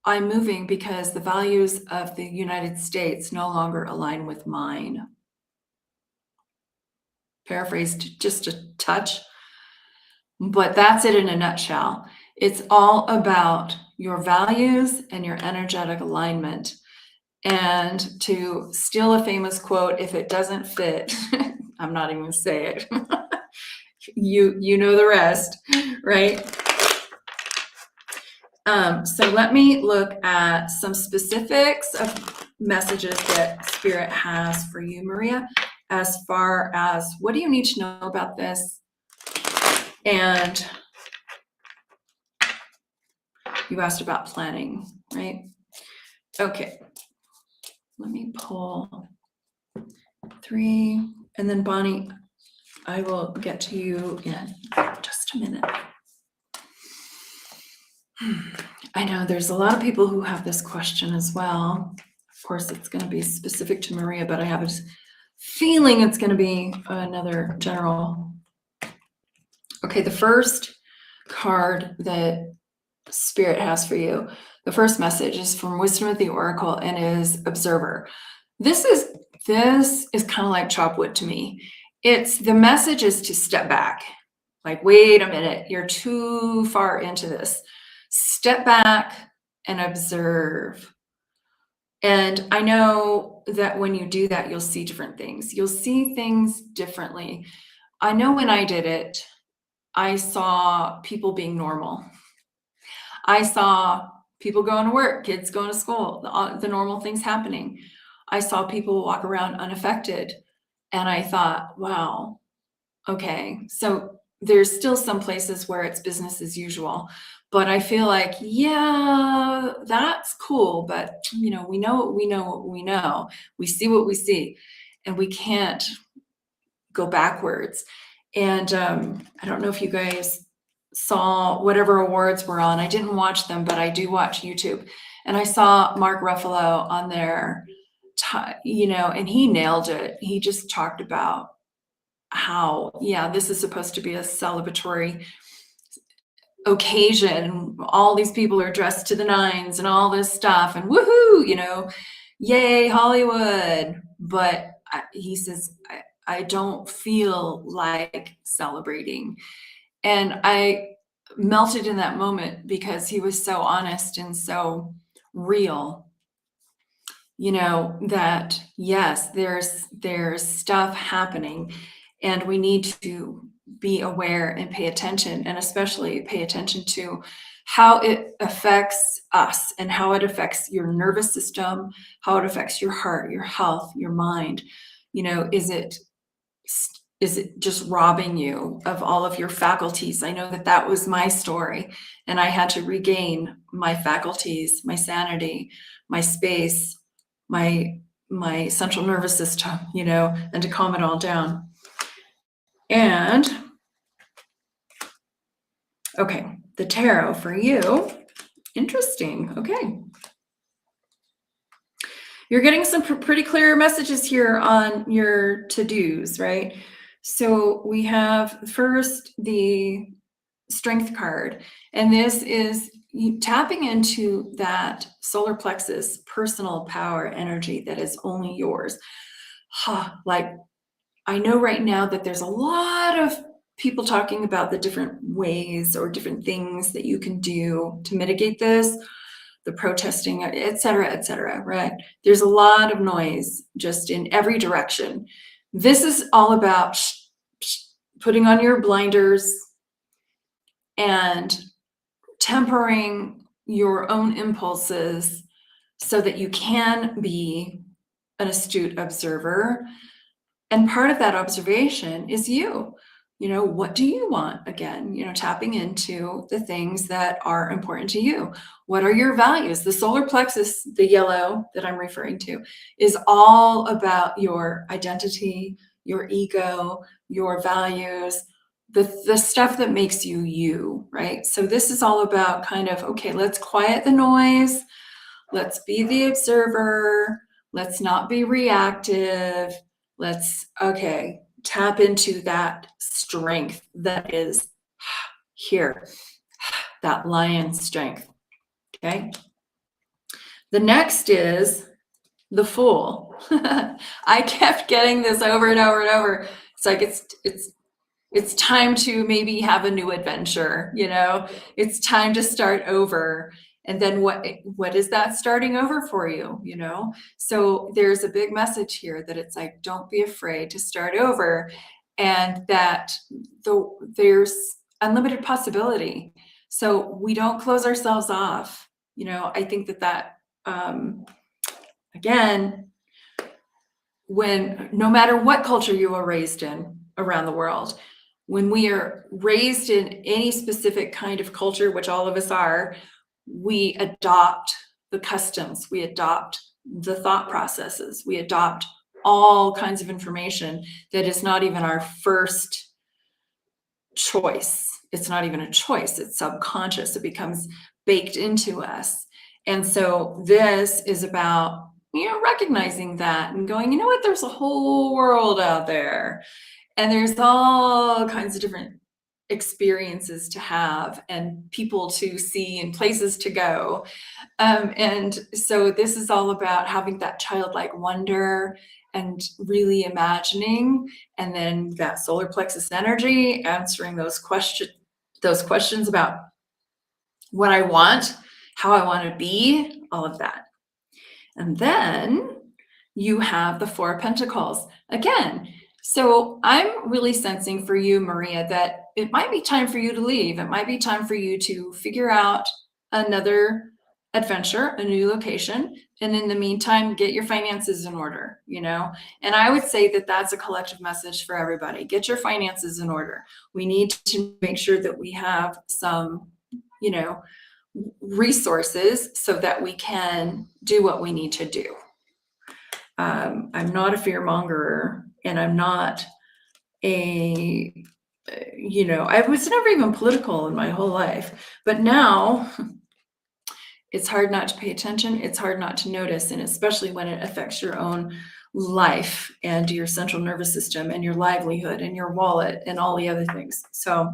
I'm moving because the values of the United States no longer align with mine. Paraphrased just a touch, but that's it in a nutshell. It's all about your values and your energetic alignment. And to steal a famous quote, if it doesn't fit, I'm not even gonna say it. You know the rest, right? So let me look at some specifics of messages that Spirit has for you, Maria, as far as what do you need to know about this? And you asked about planning, right? Okay, let me pull 3, and then Bonnie, I will get to you in just a minute. I know there's a lot of people who have this question as well. Of course, it's going to be specific to Maria, but I have a feeling it's going to be another general. Okay, the first card that Spirit has for you, the first message is from Wisdom of the Oracle and is Observer. This is kind of like chop wood to me. It's the message is to step back. Like, wait a minute, you're too far into this. Step back and observe. And I know that when you do that, you'll see different things. You'll see things differently. I know when I did it, I saw people being normal. I saw people going to work, kids going to school, the normal things happening. I saw people walk around unaffected. And I thought, wow, okay. So there's still some places where it's business as usual. But I feel like, yeah, that's cool. But, you know, we know what we know what we know. We see what we see. And we can't go backwards. And I don't know if you guys saw whatever awards were on. I didn't watch them, but I do watch YouTube. And I saw Mark Ruffalo on there, you know, and he nailed it. He just talked about how, yeah, this is supposed to be a celebratory occasion. All these people are dressed to the nines and all this stuff, and woohoo, you know, yay, Hollywood. But he says, I don't feel like celebrating. And I melted in that moment because he was so honest and so real, you know, that yes, there's stuff happening, and we need to be aware and pay attention, and especially pay attention to how it affects us and how it affects your nervous system, how it affects your heart, your health, your mind. You know, is it is it just robbing you of all of your faculties? I know that that was my story, and I had to regain my faculties, my sanity, my space, my central nervous system, and to calm it all down. And okay, the tarot for you. Interesting. Okay. You're getting some pretty clear messages here on your to-dos, right? So we have first the strength card, and this is tapping into that solar plexus personal power energy that is only yours. Like, I know right now that there's a lot of people talking about the different ways or different things that you can do to mitigate this, the protesting, et cetera, right? There's a lot of noise just in every direction. This is all about putting on your blinders and tempering your own impulses so that you can be an astute observer. And part of that observation is you. What do you want? Again, tapping into the things that are important to you. What are your values? The solar plexus, the yellow that I'm referring to, is all about your identity, your ego, your values, the stuff that makes you you, right? So this is all about kind of, okay, let's quiet the noise. Let's be the observer. Let's not be reactive. Let's, okay, tap into that strength that is here, that lion strength, okay? The next is the Fool. I kept getting this over and over and over. It's like it's time to maybe have a new adventure, It's time to start over. And then what is that starting over for you, So there's a big message here that it's like, don't be afraid to start over, and that there's unlimited possibility. So we don't close ourselves off. I think that again, when no matter what culture you were raised in around the world, when we are raised in any specific kind of culture, which all of us are, we adopt the customs, we adopt the thought processes, we adopt all kinds of information that is not even our first choice. It's not even a choice, it's subconscious. It becomes baked into us. And so this is about, recognizing that and going, you know what, there's a whole world out there. And there's all kinds of different experiences to have and people to see and places to go. And so this is all about having that childlike wonder and really imagining, and then that solar plexus energy, answering those questions about what I want, how I want to be, all of that. And then you have the Four of Pentacles. Again, so I'm really sensing for you, Maria, that it might be time for you to leave. It might be time for you to figure out another adventure, a new location. And in the meantime, get your finances in order, And I would say that that's a collective message for everybody. Get your finances in order. We need to make sure that we have some, resources so that we can do what we need to do. I'm not a fearmonger, and I'm not I was never even political in my whole life, but now it's hard not to pay attention. It's hard not to notice, and especially when it affects your own life and your central nervous system and your livelihood and your wallet and all the other things. So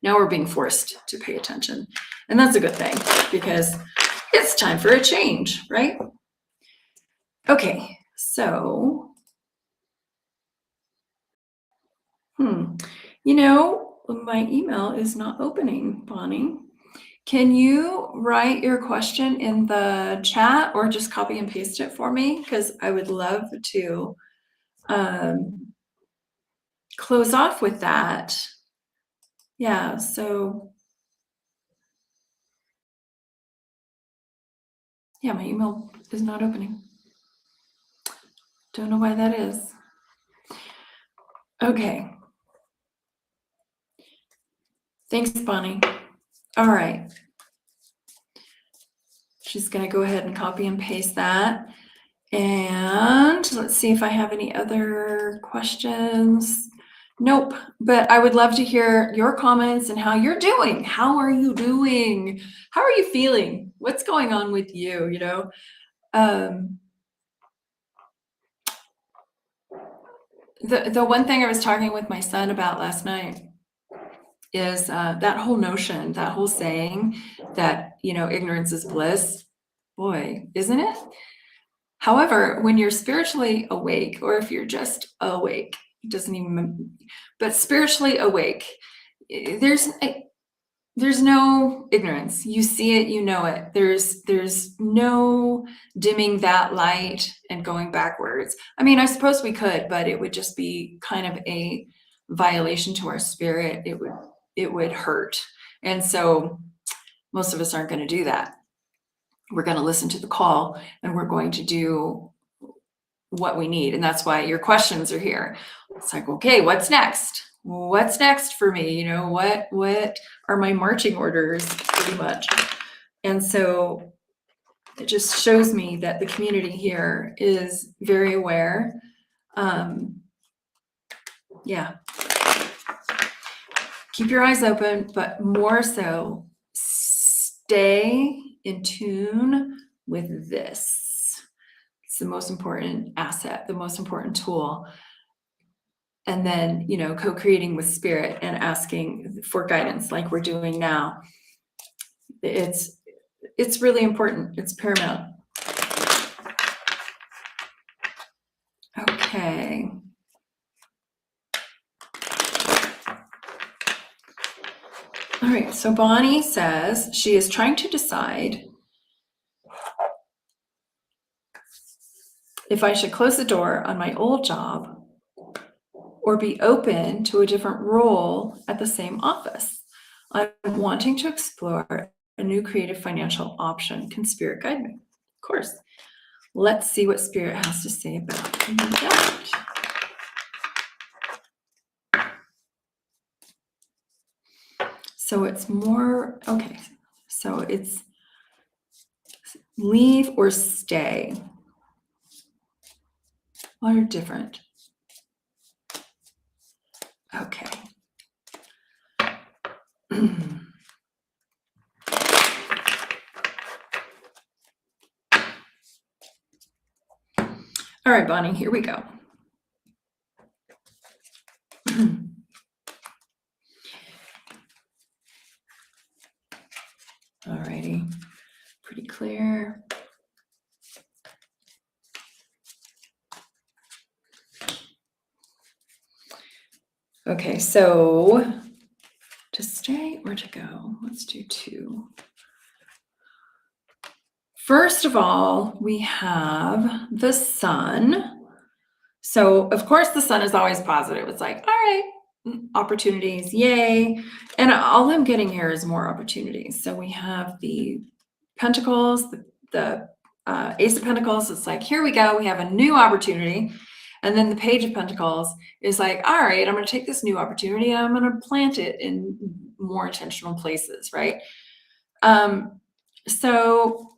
now we're being forced to pay attention, and that's a good thing because it's time for a change, right? Okay, so, my email is not opening, Bonnie. Can you write your question in the chat or just copy and paste it for me? Because I would love to close off with that. Yeah, so yeah, my email is not opening. Don't know why that is. Okay. Thanks, Bonnie. All right. She's going to go ahead and copy and paste that. And let's see if I have any other questions. Nope, but I would love to hear your comments and how you're doing. How are you doing? How are you feeling? What's going on with you, you know? The one thing I was talking with my son about last night is that whole notion, that whole saying that, you know, ignorance is bliss. Boy, isn't it? However, when you're spiritually awake, or if you're just awake, it doesn't even, but spiritually awake, there's no ignorance. You see it, you know it. There's no dimming that light and going backwards. I mean, I suppose we could, but it would just be kind of a violation to our spirit. It would hurt. And so most of us aren't going to do that. We're going to listen to the call and we're going to do what we need. And that's why your questions are here. It's like, okay, what's next? What's next for me? You know, what are my marching orders pretty much? And so it just shows me that the community here is very aware. Yeah. Keep your eyes open, but more so stay in tune with this. It's the most important asset, the most important tool. And then, you know, co-creating with spirit and asking for guidance like we're doing now. It's really important. It's paramount. Okay. All right, so Bonnie says she is trying to decide if I should close the door on my old job or be open to a different role at the same office. I'm wanting to explore a new creative financial option. Can Spirit guide me? Of course. Let's see what Spirit has to say about that. So it's more, okay, so it's leave or stay. What are different? Okay. All right, Bonnie, here we go. All righty, pretty clear. Okay, so to stay or to go, let's do two. First of all, we have the sun. So of course the sun is always positive. It's like, all right, opportunities, yay. And all I'm getting here is more opportunities. So we have the Pentacles, the Ace of Pentacles. It's like, here we go. We have a new opportunity. And then the Page of Pentacles is like, all right, I'm going to take this new opportunity and I'm going to plant it in more intentional places, right? So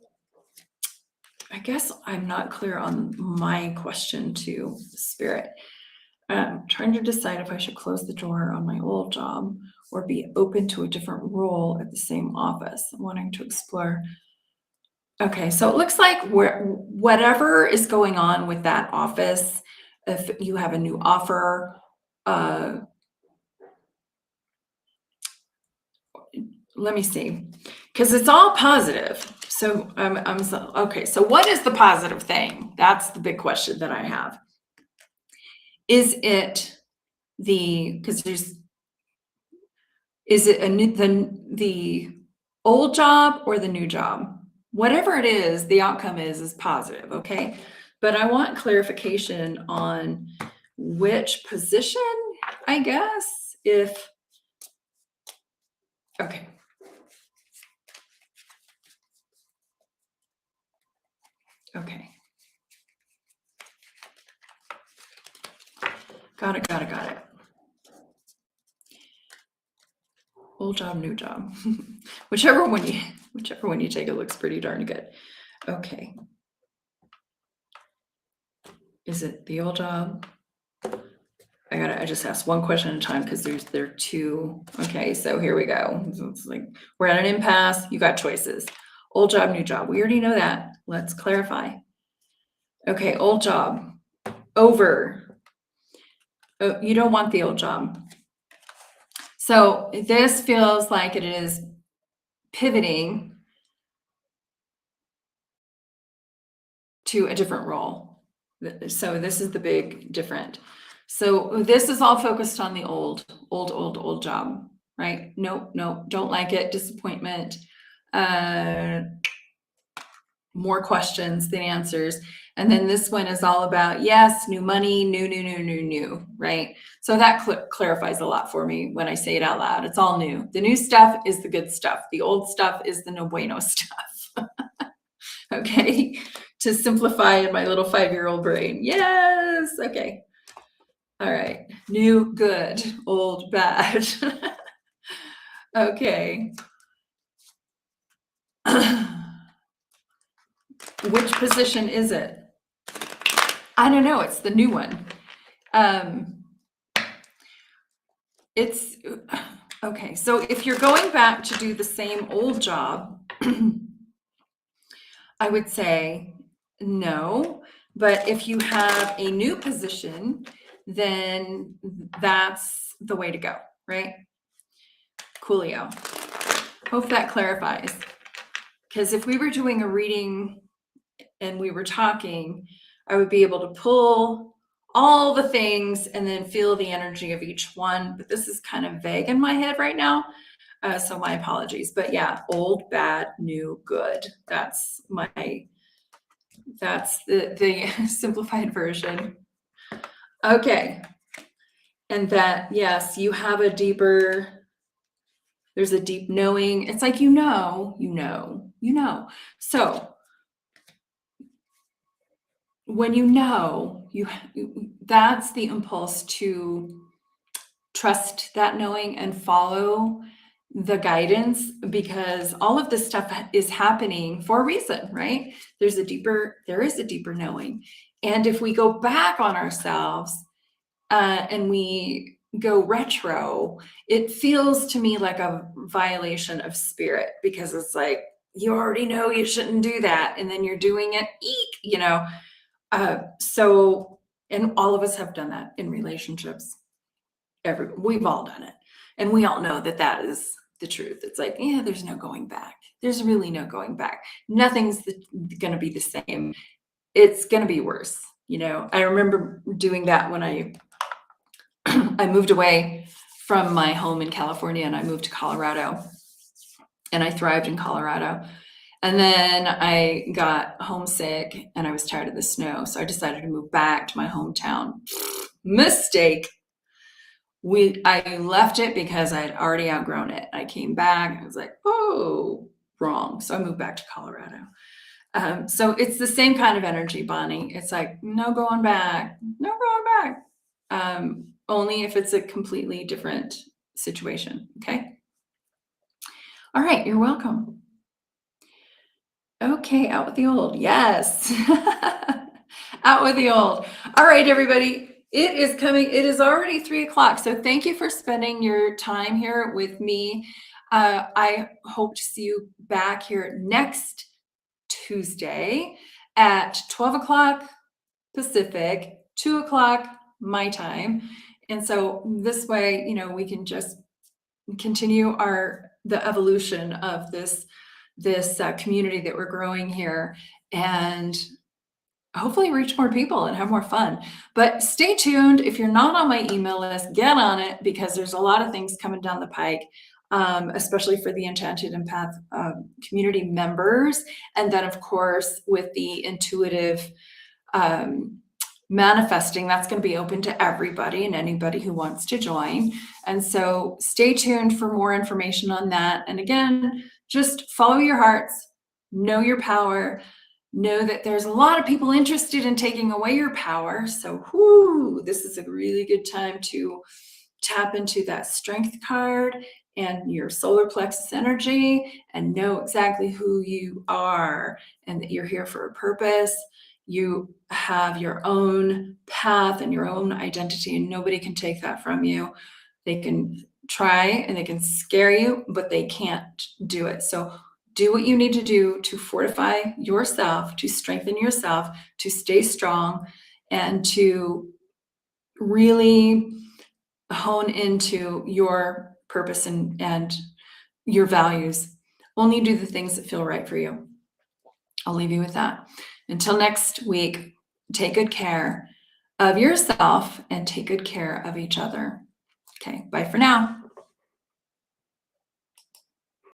I guess I'm not clear on my question to Spirit. I'm trying to decide if I should close the door on my old job or be open to a different role at the same office. I'm wanting to explore. Okay, so it looks like whatever is going on with that office, if you have a new offer, let me see, because it's all positive. So okay. So what is the positive thing? That's the big question that I have. Is it the old job or the new job? Whatever it is, the outcome is positive. Okay, but I want clarification on which position, I guess. Okay. Okay. Got it. Old job, new job. whichever one you take, it looks pretty darn good. Okay. Is it the old job? I just asked one question at a time because there are two. Okay, so here we go. So it's like we're at an impasse. You got choices. Old job, new job. We already know that. Let's clarify. Okay, old job. Over. Oh, you don't want the old job. So this feels like it is pivoting to a different role. So this is the big different. So this is all focused on the old job, right? Nope, don't like it. Disappointment. More questions than answers. And then this one is all about, yes, new money, new, right? So that clarifies a lot for me when I say it out loud. It's all new. The new stuff is the good stuff. The old stuff is the no bueno stuff. Okay, to simplify in my little 5-year-old brain. Yes, okay. All right, new, good, old, bad. Okay. Which position is it? I don't know, it's the new one. It's, okay, so if you're going back to do the same old job, I would say no, but if you have a new position, then that's the way to go, right? Coolio. Hope that clarifies. Because if we were doing a reading and we were talking, I would be able to pull all the things and then feel the energy of each one. But this is kind of vague in my head right now. So my apologies. But yeah, old, bad, new, good. That's the simplified version. Okay. And that, yes, you have there's a deep knowing. It's like, you know. So when you know, that's the impulse to trust that knowing and follow the guidance, because all of this stuff is happening for a reason, right? There is a deeper knowing. And if we go back on ourselves and we go retro, it feels to me like a violation of spirit, because it's like, you already know you shouldn't do that, and then you're doing it, so, and all of us have done that in relationships. We've all done it, and we all know that is the truth. It's like, yeah, there's no going back. There's really no going back. Nothing's going to be the same. It's going to be worse. I remember doing that when I moved away from my home in California and I moved to Colorado, and I thrived in Colorado. And then I got homesick and I was tired of the snow. So I decided to move back to my hometown. Mistake. I left it because I had already outgrown it. I came back. I was like, oh, wrong. So I moved back to Colorado. So it's the same kind of energy, Bonnie. It's like, no going back. Only if it's a completely different situation. Okay. All right. You're welcome. Okay, out with the old. Yes. Out with the old. All right, everybody. It is coming. It is already 3:00. So thank you for spending your time here with me. I hope to see you back here next Tuesday at 12:00 Pacific, 2:00 my time. And so this way, we can just continue the evolution of this community that we're growing here, and hopefully reach more people and have more fun. But stay tuned. If you're not on my email list, get on it, because there's a lot of things coming down the pike, especially for the Enchanted Empath community members. And then, of course, with the intuitive manifesting, that's going to be open to everybody and anybody who wants to join. And so stay tuned for more information on that. And again, just follow your hearts, know your power, know that there's a lot of people interested in taking away your power. So this is a really good time to tap into that strength card and your solar plexus energy and know exactly who you are and that you're here for a purpose. You have your own path and your own identity, and nobody can take that from you. They can try and they can scare you, but they can't do it. So do what you need to do to fortify yourself, to strengthen yourself, to stay strong, and to really hone into your purpose and your values. Only do the things that feel right for you. I'll leave you with that. Until next week, take good care of yourself and take good care of each other. Okay, bye for now.